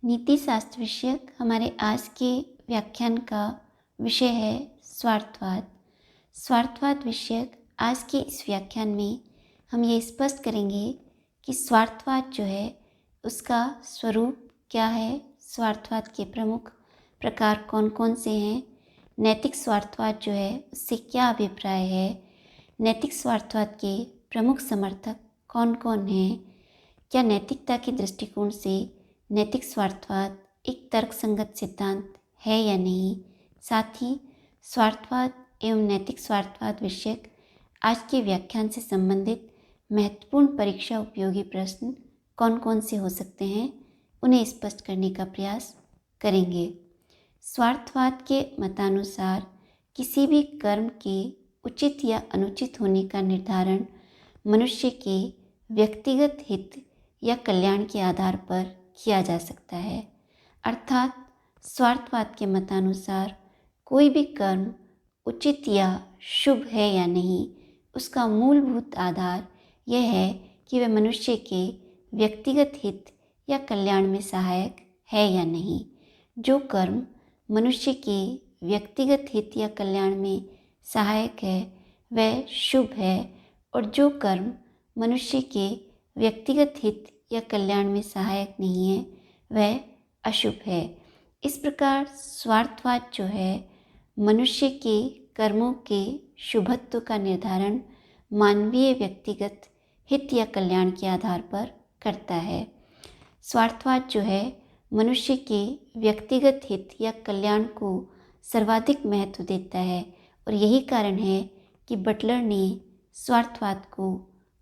नीति शास्त्र विषयक हमारे आज के व्याख्यान का विषय है स्वार्थवाद। स्वार्थवाद विषयक आज के इस व्याख्यान में हम ये स्पष्ट करेंगे कि स्वार्थवाद जो है उसका स्वरूप क्या है, स्वार्थवाद के प्रमुख प्रकार कौन कौन से हैं, नैतिक स्वार्थवाद जो है उससे क्या अभिप्राय है, नैतिक स्वार्थवाद के प्रमुख समर्थक कौन कौन हैं, क्या नैतिकता के दृष्टिकोण से नैतिक स्वार्थवाद एक तर्कसंगत सिद्धांत है या नहीं। साथ ही स्वार्थवाद एवं नैतिक स्वार्थवाद विषयक आज के व्याख्यान से संबंधित महत्वपूर्ण परीक्षा उपयोगी प्रश्न कौन कौन से हो सकते हैं, उन्हें स्पष्ट करने का प्रयास करेंगे। स्वार्थवाद के मतानुसार किसी भी कर्म के उचित या अनुचित होने का निर्धारण मनुष्य के व्यक्तिगत हित या कल्याण के आधार पर किया जा सकता है। अर्थात स्वार्थवाद के मतानुसार कोई भी कर्म उचित या शुभ है या नहीं, उसका मूलभूत आधार यह है कि वह मनुष्य के व्यक्तिगत हित या कल्याण में सहायक है या नहीं। जो कर्म मनुष्य के व्यक्तिगत हित या कल्याण में सहायक है वह शुभ है, और जो कर्म मनुष्य के व्यक्तिगत हित या कल्याण में सहायक नहीं है वह अशुभ है। इस प्रकार स्वार्थवाद जो है मनुष्य के कर्मों के शुभत्व का निर्धारण मानवीय व्यक्तिगत हित या कल्याण के आधार पर करता है। स्वार्थवाद जो है मनुष्य के व्यक्तिगत हित या कल्याण को सर्वाधिक महत्व देता है, और यही कारण है कि बटलर ने स्वार्थवाद को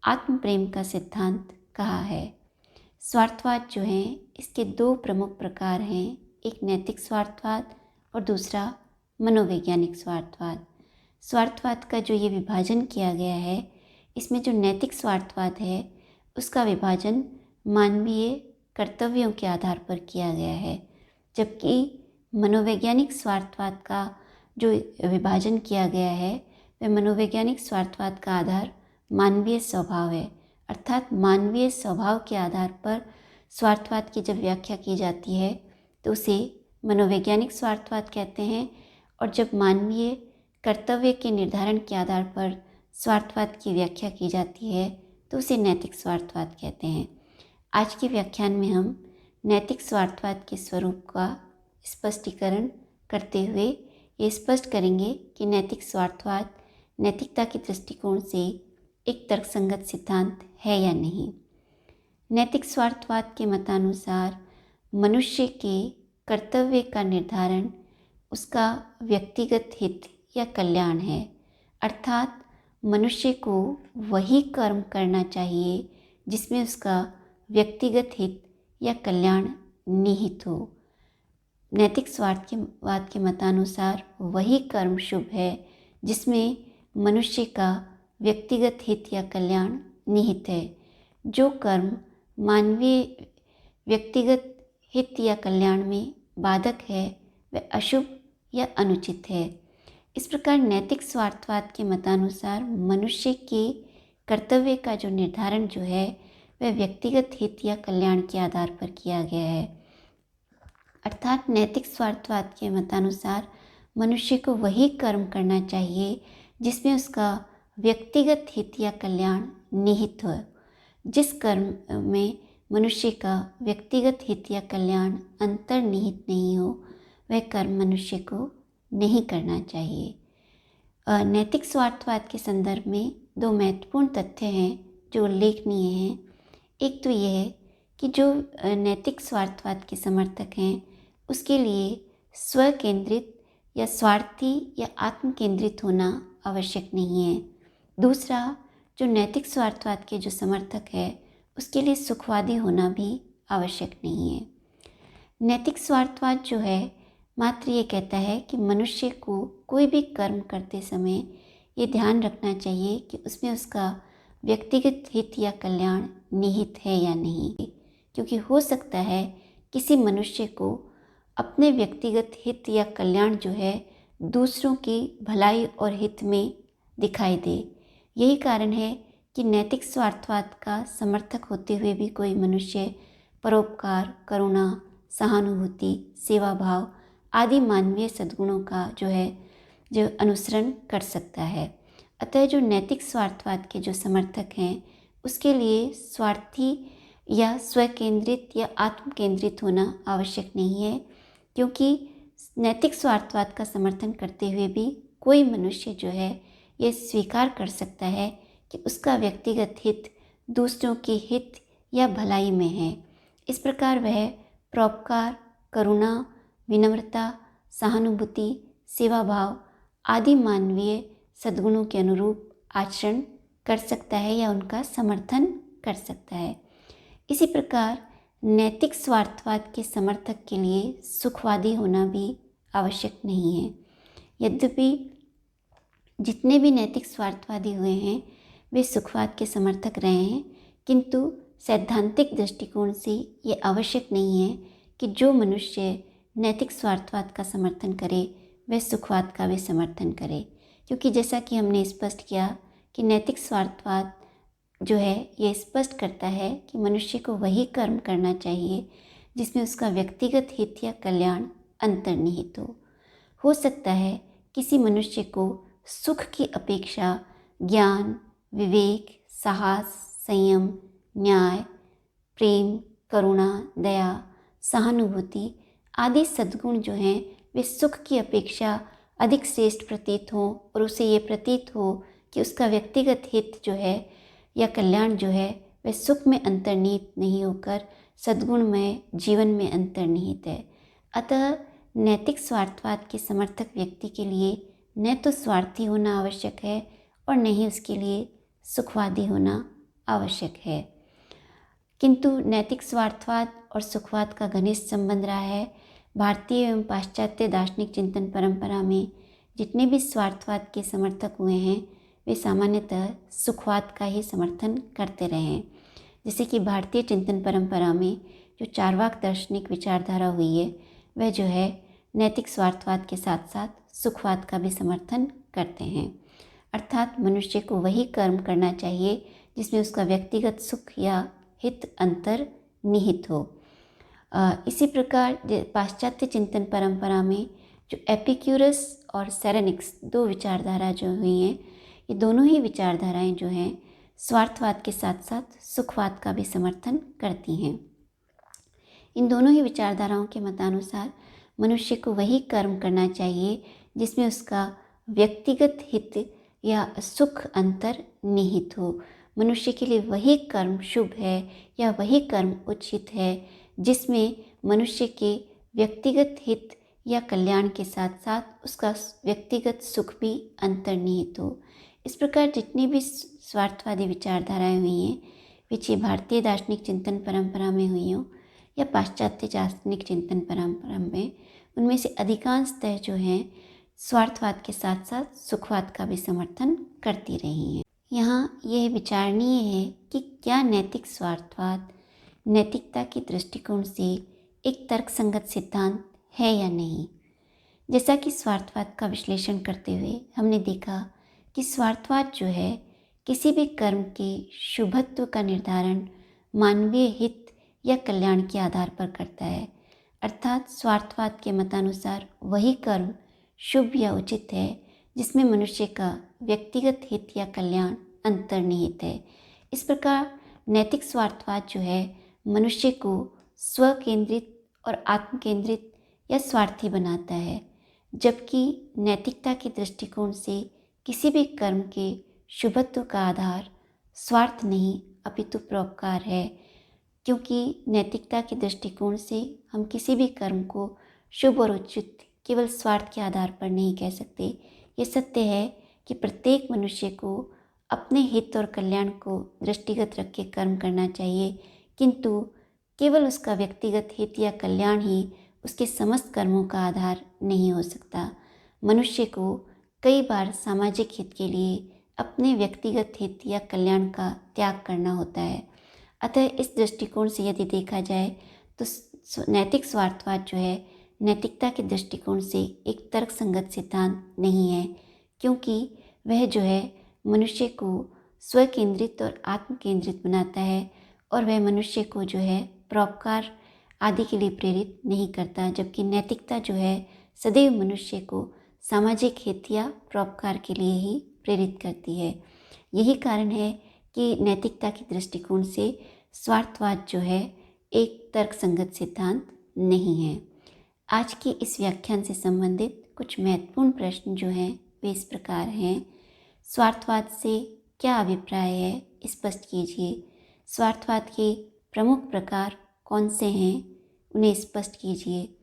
आत्म प्रेम का सिद्धांत कहा है। स्वार्थवाद जो है इसके दो प्रमुख प्रकार हैं, एक नैतिक स्वार्थवाद और दूसरा मनोवैज्ञानिक स्वार्थवाद। स्वार्थवाद का जो ये विभाजन किया गया है, इसमें जो नैतिक स्वार्थवाद है उसका विभाजन मानवीय कर्तव्यों के आधार पर किया गया है, जबकि मनोवैज्ञानिक स्वार्थवाद का जो विभाजन किया गया है वह मनोवैज्ञानिक स्वार्थवाद का आधार मानवीय स्वभाव है। अर्थात मानवीय स्वभाव के आधार पर स्वार्थवाद की जब व्याख्या की जाती है तो उसे मनोवैज्ञानिक स्वार्थवाद कहते हैं, और जब मानवीय कर्तव्य के निर्धारण के आधार पर स्वार्थवाद की व्याख्या की जाती है तो उसे नैतिक स्वार्थवाद कहते हैं। आज के व्याख्यान में हम नैतिक स्वार्थवाद के स्वरूप का स्पष्टीकरण करते हुए ये स्पष्ट करेंगे कि नैतिक स्वार्थवाद नैतिकता के दृष्टिकोण से एक तर्कसंगत सिद्धांत है या नहीं। नैतिक स्वार्थवाद के मतानुसार मनुष्य के कर्तव्य का निर्धारण उसका व्यक्तिगत हित या कल्याण है। अर्थात मनुष्य को वही कर्म करना चाहिए जिसमें उसका व्यक्तिगत हित या कल्याण निहित हो। नैतिक स्वार्थवाद के मतानुसार वही कर्म शुभ है जिसमें मनुष्य का व्यक्तिगत हित या कल्याण निहित है। जो कर्म मानवीय व्यक्तिगत हित या कल्याण में बाधक है वह अशुभ या अनुचित है। इस प्रकार नैतिक स्वार्थवाद के मतानुसार मनुष्य के कर्तव्य का जो निर्धारण जो है वह व्यक्तिगत हित या कल्याण के आधार पर किया गया है। अर्थात नैतिक स्वार्थवाद के मतानुसार मनुष्य को वही कर्म करना चाहिए जिसमें उसका व्यक्तिगत हित या कल्याण निहित हो। जिस कर्म में मनुष्य का व्यक्तिगत हित या कल्याण अंतर्निहित नहीं हो वह कर्म मनुष्य को नहीं करना चाहिए। नैतिक स्वार्थवाद के संदर्भ में दो महत्वपूर्ण तथ्य हैं जो उल्लेखनीय हैं। एक तो यह है कि जो नैतिक स्वार्थवाद के समर्थक हैं उसके लिए स्व केंद्रित या स्वार्थी या आत्म केंद्रित होना आवश्यक नहीं है। दूसरा, जो नैतिक स्वार्थवाद के जो समर्थक है उसके लिए सुखवादी होना भी आवश्यक नहीं है। नैतिक स्वार्थवाद जो है मात्र ये कहता है कि मनुष्य को कोई भी कर्म करते समय ये ध्यान रखना चाहिए कि उसमें उसका व्यक्तिगत हित या कल्याण निहित है या नहीं, क्योंकि हो सकता है किसी मनुष्य को अपने व्यक्तिगत हित या कल्याण जो है दूसरों की भलाई और हित में दिखाई दे। यही कारण है कि नैतिक स्वार्थवाद का समर्थक होते हुए भी कोई मनुष्य परोपकार, करुणा, सहानुभूति, सेवा भाव आदि मानवीय सद्गुणों का जो अनुसरण कर सकता है। अतः जो नैतिक स्वार्थवाद के जो समर्थक हैं उसके लिए स्वार्थी या स्वकेंद्रित या आत्म केंद्रित होना आवश्यक नहीं है, क्योंकि नैतिक स्वार्थवाद का समर्थन करते हुए भी कोई मनुष्य ये स्वीकार कर सकता है कि उसका व्यक्तिगत हित दूसरों के हित या भलाई में है। इस प्रकार वह परोपकार, करुणा, विनम्रता, सहानुभूति, सेवा भाव आदि मानवीय सद्गुणों के अनुरूप आचरण कर सकता है या उनका समर्थन कर सकता है। इसी प्रकार नैतिक स्वार्थवाद के समर्थक के लिए सुखवादी होना भी आवश्यक नहीं है। यद्यपि जितने भी नैतिक स्वार्थवादी हुए हैं वे सुखवाद के समर्थक रहे हैं, किंतु सैद्धांतिक दृष्टिकोण से ये आवश्यक नहीं है कि जो मनुष्य नैतिक स्वार्थवाद का समर्थन करे वह सुखवाद का भी समर्थन करे, क्योंकि जैसा कि हमने स्पष्ट किया कि नैतिक स्वार्थवाद ये स्पष्ट करता है कि मनुष्य को वही कर्म करना चाहिए जिसमें उसका व्यक्तिगत हित या कल्याण अंतर्निहित हो सकता है किसी मनुष्य को सुख की अपेक्षा ज्ञान, विवेक, साहस, संयम, न्याय, प्रेम, करुणा, दया, सहानुभूति आदि सद्गुण वे सुख की अपेक्षा अधिक श्रेष्ठ प्रतीत हों और उसे ये प्रतीत हो कि उसका व्यक्तिगत हित या कल्याण वह सुख में अंतर्निहित नहीं होकर सद्गुणमय जीवन में अंतर्निहित है। अतः नैतिक स्वार्थवाद के समर्थक व्यक्ति के लिए न तो स्वार्थी होना आवश्यक है और न ही उसके लिए सुखवादी होना आवश्यक है। किंतु नैतिक स्वार्थवाद और सुखवाद का घनिष्ठ संबंध रहा है। भारतीय एवं पाश्चात्य दार्शनिक चिंतन परंपरा में जितने भी स्वार्थवाद के समर्थक हुए हैं वे सामान्यतः सुखवाद का ही समर्थन करते रहे हैं। जैसे कि भारतीय चिंतन परंपरा में जो चार्वाक दार्शनिक विचारधारा हुई है वह नैतिक स्वार्थवाद के साथ साथ सुखवाद का भी समर्थन करते हैं। अर्थात मनुष्य को वही कर्म करना चाहिए जिसमें उसका व्यक्तिगत सुख या हित अंतर्निहित हो। इसी प्रकार पाश्चात्य चिंतन परंपरा में जो एपिक्यूरस और सेरेनिक्स दो विचारधारा जो हुई हैं, ये दोनों ही विचारधाराएं स्वार्थवाद के साथ साथ सुखवाद का भी समर्थन करती हैं। इन दोनों ही विचारधाराओं के मतानुसार मनुष्य को वही कर्म करना चाहिए जिसमें उसका व्यक्तिगत हित या सुख अंतर्निहित हो। मनुष्य के लिए वही कर्म शुभ है या वही कर्म उचित है जिसमें मनुष्य के व्यक्तिगत हित या कल्याण के साथ साथ उसका व्यक्तिगत सुख भी अंतर्निहित हो। इस प्रकार जितनी भी स्वार्थवादी विचारधाराएं हुई हैं, वे चाहे भारतीय दार्शनिक चिंतन परंपरा में हुई हों या पाश्चात्य दार्शनिक चिंतन परंपरा में, उनमें से अधिकांशतः स्वार्थवाद के साथ साथ सुखवाद का भी समर्थन करती रही हैं। यहाँ यह विचारणीय है कि क्या नैतिक स्वार्थवाद नैतिकता के दृष्टिकोण से एक तर्कसंगत सिद्धांत है या नहीं। जैसा कि स्वार्थवाद का विश्लेषण करते हुए हमने देखा कि स्वार्थवाद किसी भी कर्म के शुभत्व का निर्धारण मानवीय हित या कल्याण के आधार पर करता है। अर्थात स्वार्थवाद के मतानुसार वही कर्म शुभ या उचित है जिसमें मनुष्य का व्यक्तिगत हित या कल्याण अंतर्निहित है। इस प्रकार नैतिक स्वार्थवाद मनुष्य को स्व केंद्रित और आत्म केंद्रित या स्वार्थी बनाता है, जबकि नैतिकता के दृष्टिकोण से किसी भी कर्म के शुभत्व का आधार स्वार्थ नहीं अपितु परोपकार है, क्योंकि नैतिकता के दृष्टिकोण से हम किसी भी कर्म को शुभ और उचित केवल स्वार्थ के आधार पर नहीं कह सकते। ये सत्य है कि प्रत्येक मनुष्य को अपने हित और कल्याण को दृष्टिगत रख के कर्म करना चाहिए, किंतु केवल उसका व्यक्तिगत हित या कल्याण ही उसके समस्त कर्मों का आधार नहीं हो सकता। मनुष्य को कई बार सामाजिक हित के लिए अपने व्यक्तिगत हित या कल्याण का त्याग करना होता है। अतः इस दृष्टिकोण से यदि देखा जाए तो नैतिक स्वार्थवाद नैतिकता के दृष्टिकोण से एक तर्कसंगत सिद्धांत नहीं है, क्योंकि वह मनुष्य को स्वकेंद्रित और आत्म केंद्रित बनाता है और वह मनुष्य को परोपकार आदि के लिए प्रेरित नहीं करता, जबकि नैतिकता जो है सदैव मनुष्य को सामाजिक हित या परोपकार के लिए ही प्रेरित करती है। यही कारण है कि नैतिकता के दृष्टिकोण से स्वार्थवाद जो है एक तर्कसंगत सिद्धांत नहीं है। आज के इस व्याख्यान से संबंधित कुछ महत्वपूर्ण प्रश्न जो हैं वे इस प्रकार हैं। स्वार्थवाद से क्या अभिप्राय है, स्पष्ट कीजिए। स्वार्थवाद के प्रमुख प्रकार कौन से हैं, उन्हें स्पष्ट कीजिए।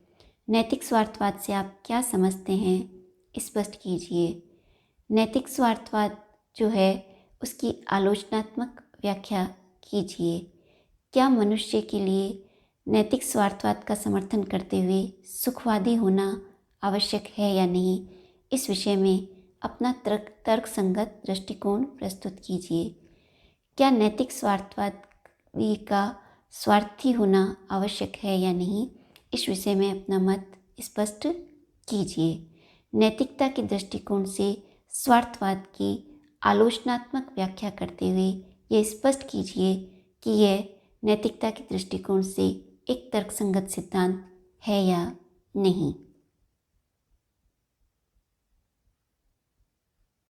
नैतिक स्वार्थवाद से आप क्या समझते हैं, स्पष्ट कीजिए। नैतिक स्वार्थवाद जो है उसकी आलोचनात्मक व्याख्या कीजिए। क्या मनुष्य के लिए नैतिक स्वार्थवाद का समर्थन करते हुए सुखवादी होना आवश्यक है या नहीं, इस विषय में अपना तर्कसंगत दृष्टिकोण प्रस्तुत कीजिए। क्या नैतिक स्वार्थवादी का स्वार्थी होना आवश्यक है या नहीं, इस विषय में अपना मत स्पष्ट कीजिए। नैतिकता के दृष्टिकोण से स्वार्थवाद की आलोचनात्मक व्याख्या करते हुए ये स्पष्ट कीजिए कि यह नैतिकता के दृष्टिकोण से एक तर्कसंगत सिद्धांत है या नहीं।